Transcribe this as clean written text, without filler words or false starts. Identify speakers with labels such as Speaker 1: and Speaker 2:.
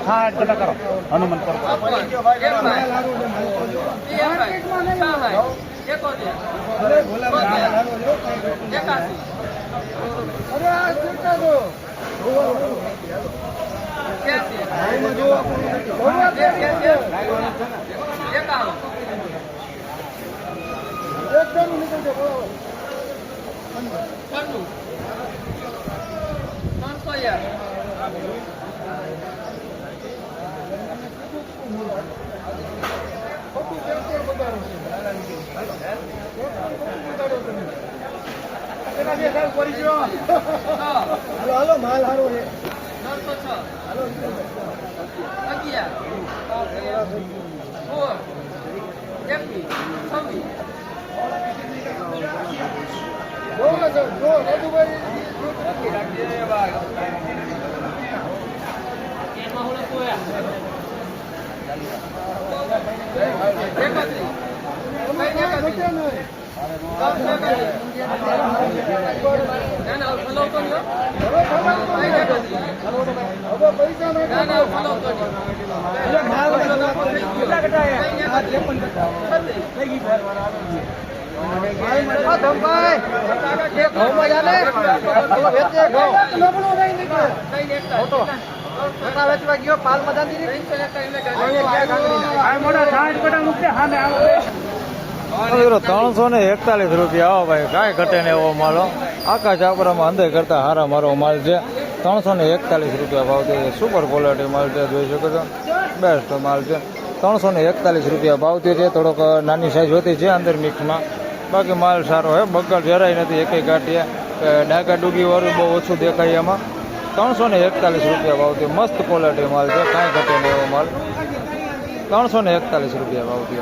Speaker 1: हाँ चला करो हनुमान करो
Speaker 2: હાલો માલ હારો છે 341 રૂપિયા. આવો ભાઈ કાંઈ ઘટે ને એવો માલો આખા ચાપરામાં અંદર કરતા હારા મારો માલ છે. 341 રૂપિયા ભાવ છે. સુપર ક્વોલિટી માલ છે, જોઈ શકો છો, બેસ્ટ માલ છે. 341 રૂપિયા ભાવ છે. થોડોક નાની સાઈઝ હોતી છે અંદર મિક્સમાં, બાકી માલ સારો હે, બગડ જરાય નથી એકેય ગાંઠિયા, ડાકા ડૂગી વાળું બહુ ઓછું દેખાય એમાં. 341 રૂપિયા ભાવ છે. મસ્ત ક્વોલિટી માલ છે, કાંઈ ઘટે ને એવો માલ. 341 રૂપિયા ભાવ છે.